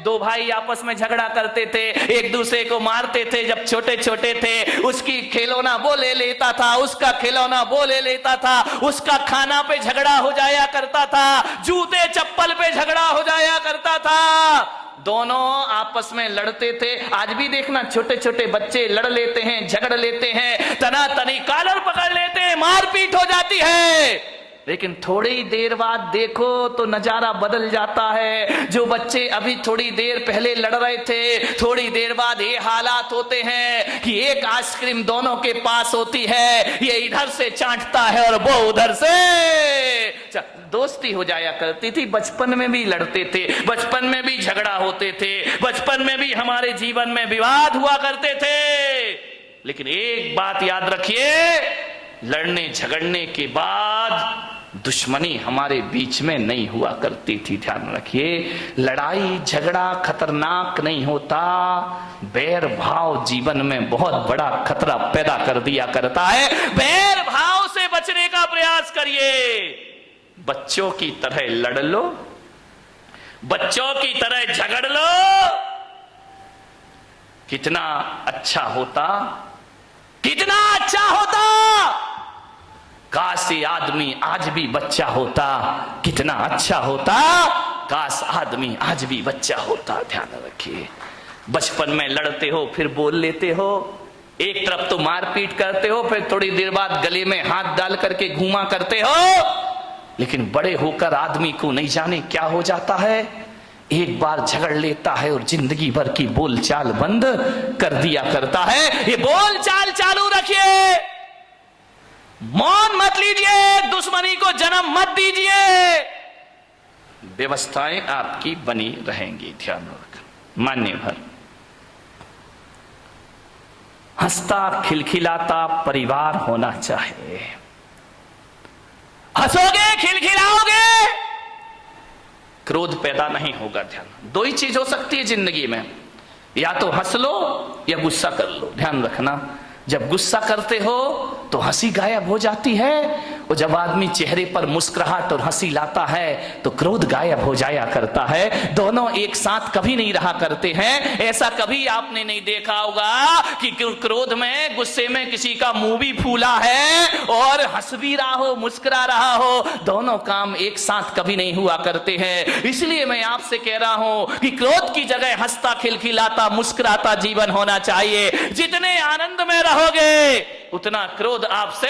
दो भाई आपस में झगड़ा करते थे, एक दूसरे को मारते थे जब छोटे छोटे थे। उसकी खिलौना वो ले लेता था, उसका खिलौना वो ले लेता था, उसका खाना पे झगड़ा हो जाया करता था, जूते चप्पल पे झगड़ा हो जाया करता था। दोनों आपस में लड़ते थे। आज भी देखना छोटे छोटे बच्चे लड़ लेते हैं, झगड़ लेते हैं, तनातनी कॉलर पकड़ लेते हैं, मारपीट हो जाती है। लेकिन थोड़ी देर बाद देखो तो नजारा बदल जाता है। जो बच्चे अभी थोड़ी देर पहले लड़ रहे थे, थोड़ी देर बाद ये हालात होते हैं कि एक आइसक्रीम दोनों के पास होती है, ये इधर से चाटता है और वो उधर से। दोस्ती हो जाया करती थी। बचपन में भी लड़ते थे, बचपन में भी झगड़ा होते थे, बचपन में भी हमारे जीवन में विवाद हुआ करते थे। लेकिन एक बात याद रखिए, लड़ने झगड़ने के बाद दुश्मनी हमारे बीच में नहीं हुआ करती थी। ध्यान रखिए, लड़ाई झगड़ा खतरनाक नहीं होता, बैर भाव जीवन में बहुत बड़ा खतरा पैदा कर दिया करता है। बैर भाव से बचने का प्रयास करिए। बच्चों की तरह लड़ लो, बच्चों की तरह झगड़ लो, कितना अच्छा होता, कितना अच्छा होता। काश ये आदमी आज भी बच्चा होता, कितना अच्छा होता। काश आदमी आज भी बच्चा होता। ध्यान रखिए, बचपन में लड़ते हो, फिर बोल लेते हो, एक तरफ तो मारपीट करते हो, फिर थोड़ी देर बाद गले में हाथ डाल करके घूमा करते हो। लेकिन बड़े होकर आदमी को नहीं जाने क्या हो जाता है, एक बार झगड़ लेता है और जिंदगी भर की बोलचाल बंद कर दिया करता है। ये बोलचाल चालू रखिए, मौन मत लीजिए, दुश्मनी को जन्म मत दीजिए, व्यवस्थाएं आपकी बनी रहेंगी। ध्यान रखना। मान्य भर हंसता खिलखिलाता परिवार होना चाहिए। हंसोगे, खिलखिलाओगे, क्रोध पैदा नहीं होगा। ध्यान, दो ही चीज हो सकती है जिंदगी में, या तो हंस लो या गुस्सा कर लो। ध्यान रखना, जब गुस्सा करते हो तो हंसी गायब हो जाती है, और जब आदमी चेहरे पर मुस्कुराहट और हंसी लाता है तो क्रोध गायब हो जाया करता है। दोनों एक साथ कभी नहीं रहा करते हैं। ऐसा कभी आपने नहीं देखा होगा कि क्रोध में, गुस्से में किसी का मुंह भी फूला है और हंस भी रहा हो, मुस्कुरा रहा हो। दोनों काम एक साथ कभी नहीं हुआ करते हैं। इसलिए मैं आपसे कह रहा हूं कि क्रोध की जगह हंसता खिलखिलाता मुस्कुराता जीवन होना चाहिए। जितने आनंद में रहोगे उतना क्रोध आपसे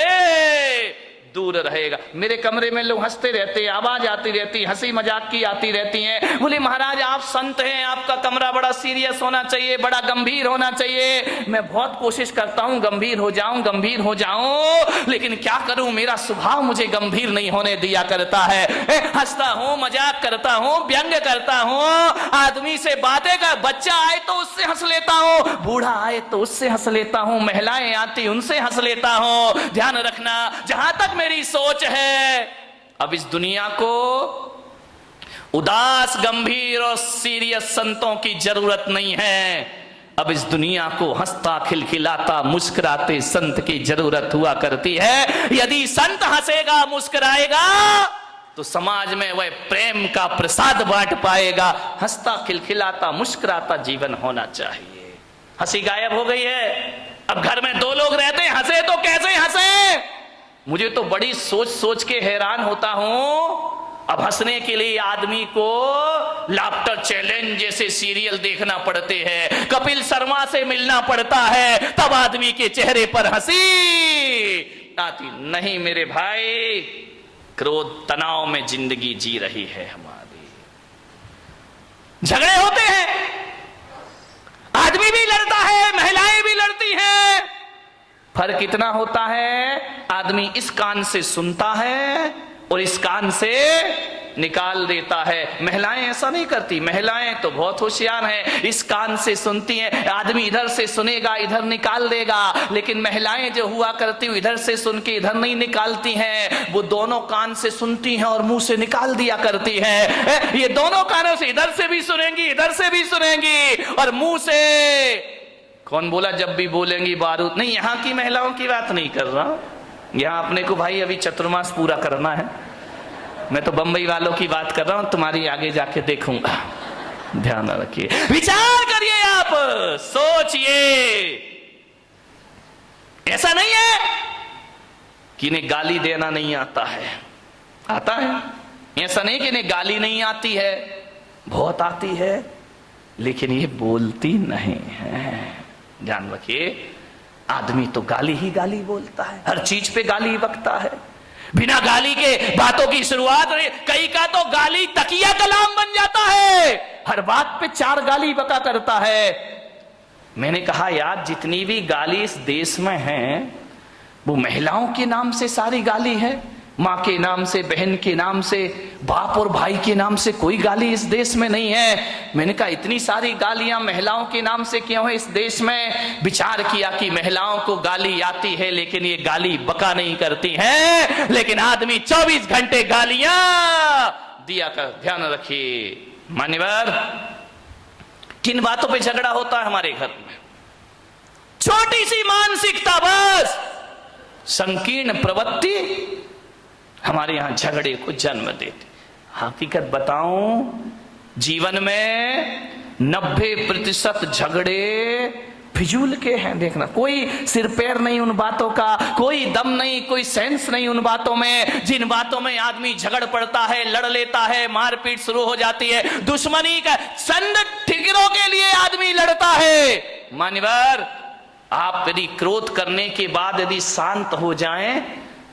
दूर रहेगा। मेरे कमरे में लोग हंसते रहते, आवाज आती रहती, हंसी मजाक की आती रहती है। बोले महाराज आप संत हैं, आपका कमरा बड़ा सीरियस होना चाहिए, बड़ा गंभीर होना चाहिए। मैं बहुत कोशिश करता हूं गंभीर हो जाऊं, गंभीर हो जाऊं, लेकिन क्या करूं, मेरा स्वभाव मुझे गंभीर नहीं होने दिया करता है। हंसता हूं, मजाक करता हूं, व्यंग करता हूं, आदमी से बातें कर, बच्चा आए तो उससे हंस लेता हूं, बूढ़ा आए तो उससे हंस लेता हूं, महिलाएं आती उनसे हंस लेता हूं। ध्यान रखना, जहां तक मेरी सोच है, अब इस दुनिया को उदास, गंभीर और सीरियस संतों की जरूरत नहीं है। अब इस दुनिया को हंसता खिलखिलाता मुस्कुराते संत की जरूरत हुआ करती है। यदि संत हंसेगा, मुस्कुराएगा तो समाज में वह प्रेम का प्रसाद बांट पाएगा। हंसता खिलखिलाता मुस्कुराता जीवन होना चाहिए। हंसी गायब हो गई है। अब घर में दो लोग रहते हैं, हंसे तो कैसे हंसे? मुझे तो बड़ी सोच सोच के हैरान होता हूं। अब हंसने के लिए आदमी को लाफ्टर चैलेंज जैसे सीरियल देखना पड़ते हैं, कपिल शर्मा से मिलना पड़ता है, तब आदमी के चेहरे पर हंसी आती। नहीं मेरे भाई, क्रोध तनाव में जिंदगी जी रही है हमारी। झगड़े होते हैं, आदमी भी लड़ता है, महिलाएं भी लड़ती हैं। फर्क इतना होता है, आदमी इस कान से सुनता है और इस कान से निकाल देता है। महिलाएं ऐसा नहीं करती, महिलाएं तो बहुत होशियार हैं, इस कान से सुनती हैं। आदमी इधर से सुनेगा, इधर निकाल देगा, लेकिन महिलाएं जो हुआ करती हैं इधर से सुन के इधर नहीं निकालती हैं, वो दोनों कान से सुनती हैं और मुंह से निकाल दिया करती हैं। ये दोनों कानों से, इधर से भी सुनेंगी, इधर से भी सुनेंगी और मुंह से। कौन बोला जब भी बोलेंगी बारूद? नहीं, यहाँ की महिलाओं की बात नहीं कर रहा, यहाँ अपने को भाई अभी चतुर्मास पूरा करना है। मैं तो बंबई वालों की बात कर रहा हूं, तुम्हारी आगे जाके देखूंगा। ध्यान रखिए, विचार करिए, आप सोचिए। ऐसा नहीं है कि इन्हें गाली देना नहीं आता है, आता है। ऐसा नहीं कि इन्हें गाली नहीं आती है, बहुत आती है, लेकिन ये बोलती नहीं है। ध्यान रखिए, आदमी तो गाली ही गाली बोलता है, हर चीज पे गाली बकता है, बिना गाली के बातों की शुरुआत। कई का तो गाली तकिया कलाम बन जाता है, हर बात पे 4 गाली बका करता है। मैंने कहा यार, जितनी भी गाली इस देश में है वो महिलाओं के नाम से सारी गाली है, माँ के नाम से, बहन के नाम से, बाप और भाई के नाम से कोई गाली इस देश में नहीं है। मैंने कहा इतनी सारी गालियां महिलाओं के नाम से क्यों है इस देश में? विचार किया कि महिलाओं को गाली आती है लेकिन ये गाली बका नहीं करती हैं, लेकिन आदमी 24 घंटे गालियां दिया कर। ध्यान रखिए मान्यवर, किन बातों पे झगड़ा होता है हमारे घर में? छोटी सी मानसिकता, बस संकीर्ण प्रवृत्ति हमारे यहां झगड़े को जन्म देती। हकीकत बताऊं, जीवन में 90% झगड़े फिजूल के हैं। देखना, कोई सिर पैर नहीं उन बातों का, कोई दम नहीं, कोई सेंस नहीं उन बातों में। जिन बातों में आदमी झगड़ पड़ता है, लड़ लेता है, मारपीट शुरू हो जाती है, दुश्मनी का संद ठिकरों के लिए आदमी लड़ता है। मान्यवर, आप यदि क्रोध करने के बाद यदि शांत हो जाएं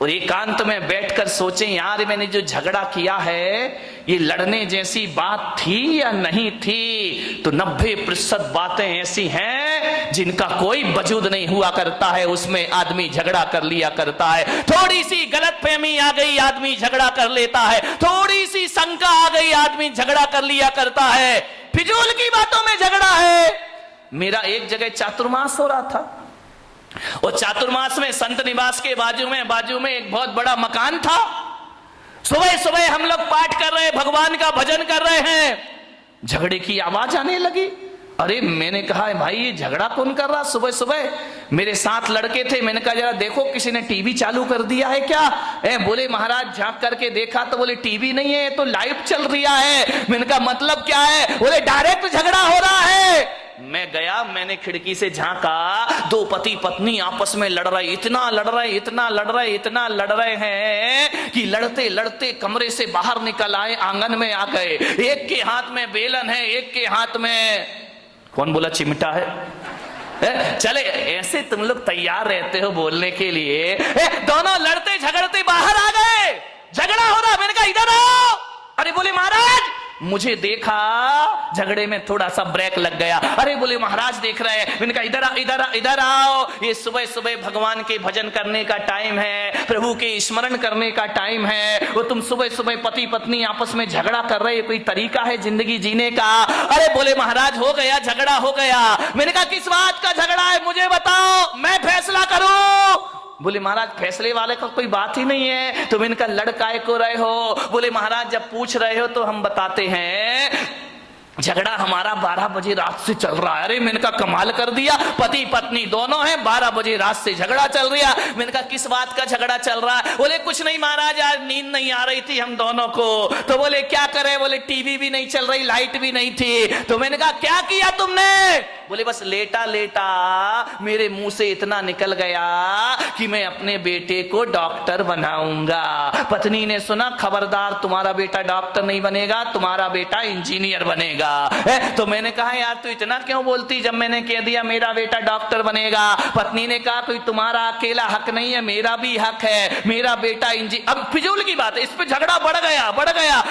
और एकांत में बैठकर सोचें, यार मैंने जो झगड़ा किया है ये लड़ने जैसी बात थी या नहीं थी, तो 90% बातें ऐसी हैं जिनका कोई वजूद नहीं हुआ करता है, उसमें आदमी झगड़ा कर लिया करता है। थोड़ी सी गलतफहमी आ गई, आदमी झगड़ा कर लेता है, थोड़ी सी शंका आ गई, आदमी झगड़ा कर लिया करता है। फिजूल की बातों में झगड़ा है। मेरा एक जगह चातुर्मास हो रहा था, और चातुर्मास में संत निवास के बाजू में एक बहुत बड़ा मकान था। सुबह सुबह हम लोग पाठ कर रहे हैं, भगवान का भजन कर रहे हैं, झगड़े की आवाज आने लगी। अरे मैंने कहा भाई ये झगड़ा कौन कर रहा सुबह सुबह? मेरे साथ लड़के थे, मैंने कहा जरा देखो किसी ने टीवी चालू कर दिया है क्या? बोले महाराज झांक करके देखा तो बोले टीवी नहीं है, तो लाइव चल रहा है। मैंने कहा मतलब क्या है? बोले डायरेक्ट झगड़ा हो रहा है। मैं गया, मैंने खिड़की से झांका, 2 पति पत्नी आपस में लड़ रहे, इतना लड़ रहे हैं कि लड़ते लड़ते कमरे से बाहर निकल आए, आंगन में आ गए। एक के हाथ में बेलन है, एक के हाथ में कौन बोला चिमटा है। चले ऐसे तुम लोग तैयार रहते हो बोलने के लिए। दोनों लड़ते झगड़ते बाहर आ गए, झगड़ा हो रहा। मैंने कहा इधर आओ। अरे बोले महाराज, मुझे देखा, झगड़े में थोड़ा सा ब्रेक लग गया। अरे बोले महाराज देख रहे हैं। मैंने कहा इधर आओ, ये सुबह सुबह भगवान के भजन करने का टाइम है, प्रभु के स्मरण करने का टाइम है, वो तुम सुबह सुबह पति पत्नी आपस में झगड़ा कर रहे, कोई तरीका है जिंदगी जीने का? अरे बोले महाराज हो गया, झगड़ा हो गया। मैंने कहा किस बात का झगड़ा है मुझे बताओ, मैं फैसला करूं। बोले महाराज फैसले वाले का कोई बात ही नहीं है, तुम इनका लड़काए को रहे हो। बोले महाराज जब पूछ रहे हो तो हम बताते हैं, झगड़ा हमारा 12 बजे रात से चल रहा है। अरे मैंने कहा कमाल कर दिया, पति पत्नी दोनों हैं, 12 बजे रात से झगड़ा चल रहा। मैंने कहा किस बात का झगड़ा चल रहा है? बोले कुछ नहीं महाराज, आज नींद नहीं आ रही थी हम दोनों को। तो बोले क्या करे? बोले टीवी भी नहीं चल रही, लाइट भी नहीं थी। तो मैंने कहा क्या किया तुमने? बोले बस लेटा लेटा मेरे मुंह से इतना निकल गया कि मैं अपने बेटे को डॉक्टर बनाऊंगा। पत्नी ने सुना, खबरदार तुम्हारा बेटा डॉक्टर नहीं बनेगा, तुम्हारा बेटा इंजीनियर बनेगा। तो मैंने कहा यार तू इतना क्यों बोलती, जब मैंने कह दिया मेरा बेटा डॉक्टर बनेगा। पत्नी ने कहा कोई तुम्हारा अकेला हक नहीं है, मेरा भी हक है, मेरा बेटा इंजीनियर। अब फिजूल की बात है, इस पे झगड़ा बढ़ गया।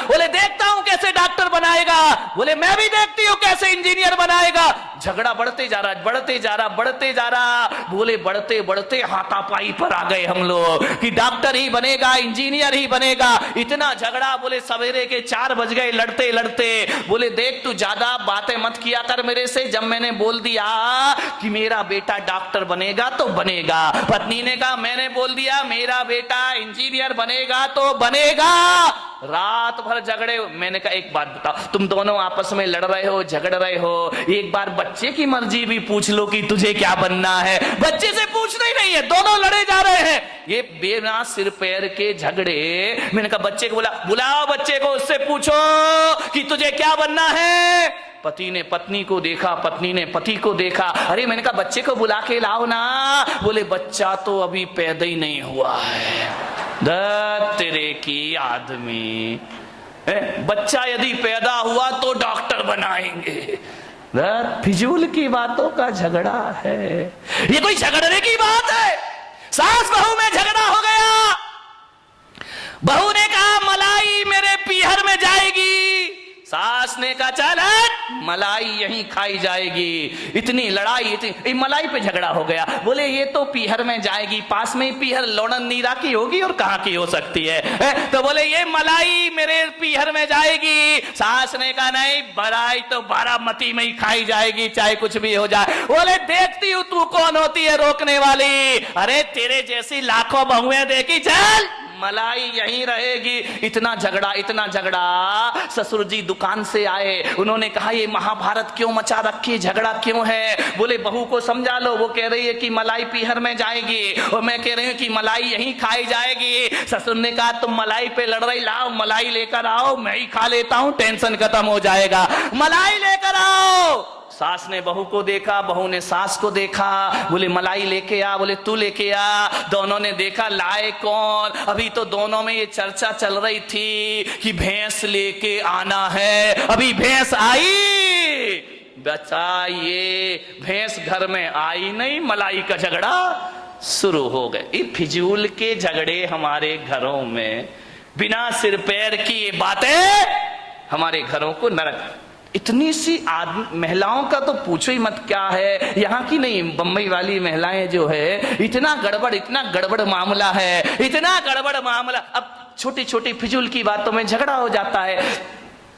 बोले देखता हूं कैसे डॉक्टर बनाएगा। बोले मैं भी देखती हूं कैसे इंजीनियर बनाएगा। झगड़ा बढ़ते जा रहा। बोले बढ़ते बढ़ते हाथापाई पर आ गए हम लोग कि डॉक्टर ही बनेगा, इंजीनियर ही बनेगा। इतना झगड़ा, बोले सवेरे के 4 बज गए लड़ते लड़ते। बोले देख तू ज्यादा बातें मत किया कर मेरे से, जब मैंने बोल दिया कि मेरा बेटा डॉक्टर बनेगा तो बनेगा। पत्नी ने कहा मैंने बोल दिया मेरा बेटा इंजीनियर बनेगा तो बनेगा। रात भर झगड़े। मैंने कहा एक बात बताओ, तुम दोनों आपस में लड़ रहे हो, झगड़ रहे हो, एक बार बच्चे की मर्जी भी पूछ लो कि तुझे क्या बनना है। बच्चे से पूछना ही नहीं है, दोनों लड़े जा रहे हैं, ये बिना सिर पैर के झगड़े। मैंने कहा बच्चे को बुलाओ बच्चे को, उससे पूछो कि तुझे क्या बनना है। पति ने पत्नी को देखा, पत्नी ने पति को देखा। अरे मैंने कहा बच्चे को बुला के लाओ ना। बोले बच्चा तो अभी पैदा ही नहीं हुआ है। तेरे की आदमी, बच्चा यदि पैदा हुआ तो डॉक्टर बनाएंगे। फिजूल की बातों का झगड़ा है। ये कोई झगड़ने की बात है? सास बहू में झगड़ा हो गया। बहू ने कहा मलाई मेरे पीहर में जाएगी, सास ने कहा चल मलाई यहीं खाई जाएगी। इतनी लड़ाई, इतनी मलाई पे झगड़ा हो गया। बोले ये तो पीहर में जाएगी, पास में ही पीहर लोणन नीरा की होगी और कहां की हो सकती है? तो बोले ये मलाई मेरे पीहर में जाएगी। सास ने कहा नहीं, मलाई तो बारामती में ही खाई जाएगी, चाहे कुछ भी हो जाए। बोले देखती हूं तू कौन होती है रोकने वाली। अरे तेरे जैसी लाखों बहुएं देखी, चल मलाई यहीं रहेगी। इतना झगड़ा, इतना झगड़ा। ससुर जी दुकान से आए, उन्होंने कहा ये महाभारत क्यों मचा रखी है, झगड़ा क्यों है? बोले बहू को समझा लो, वो कह रही है कि मलाई पीहर में जाएगी और मैं कह रही हूँ कि मलाई यहीं खाई जाएगी। ससुर ने कहा तुम मलाई पे लड़ रही, लाओ मलाई लेकर आओ, मैं ही खा लेता हूँ, टेंशन खत्म हो जाएगा। मलाई लेकर आओ। सास ने बहू को देखा, बहू ने सास को देखा। बोले मलाई लेके आ। बोले तू लेके आ। दोनों ने देखा लाए कौन। अभी तो दोनों में ये चर्चा चल रही थी कि भैंस लेके आना है। अभी भैंस आई, बचा ये भैंस घर में आई नहीं, मलाई का झगड़ा शुरू हो गए। ये फिजूल के झगड़े हमारे घरों में, बिना सिर पैर की ये बातें हमारे घरों को नरक। इतनी सी महिलाओं का तो पूछो ही मत क्या है। यहाँ की नहीं, बम्बई वाली महिलाएं जो है, इतना गड़बड़ मामला है, इतना गड़बड़ मामला। अब छोटी छोटी फिजूल की बातों में झगड़ा हो जाता है।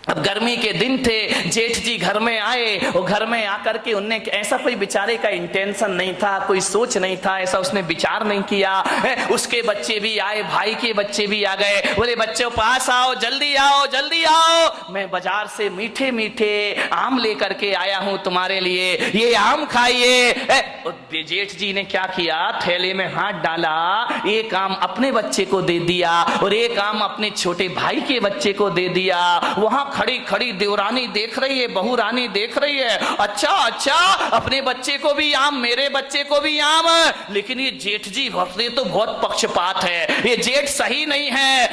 अब गर्मी के दिन थे, जेठ जी घर में आए और घर में आकर के उनने ऐसा कोई बेचारे का इंटेंशन नहीं था, कोई सोच नहीं था, ऐसा उसने विचार नहीं किया। उसके बच्चे भी आए, भाई के बच्चे भी आ गए। बोले बच्चों पास आओ, जल्दी आओ, जल्दी आओ, मैं बाजार से मीठे मीठे आम लेकर के आया हूं तुम्हारे लिए, ये आम खाइए। जेठ जी ने क्या किया, थैले में हाथ डाला, एक आम अपने बच्चे को दे दिया और एक आम अपने छोटे भाई के बच्चे को दे दिया। वहां खड़ी खड़ी देवरानी देख रही है, बहू रानी देख रही है, अच्छा अच्छा अपने बच्चे को भी आम, मेरे बच्चे को भी आम। लेकिन ये जेठ जी तो बहुत पक्षपात है, ये जेठ सही नहीं है।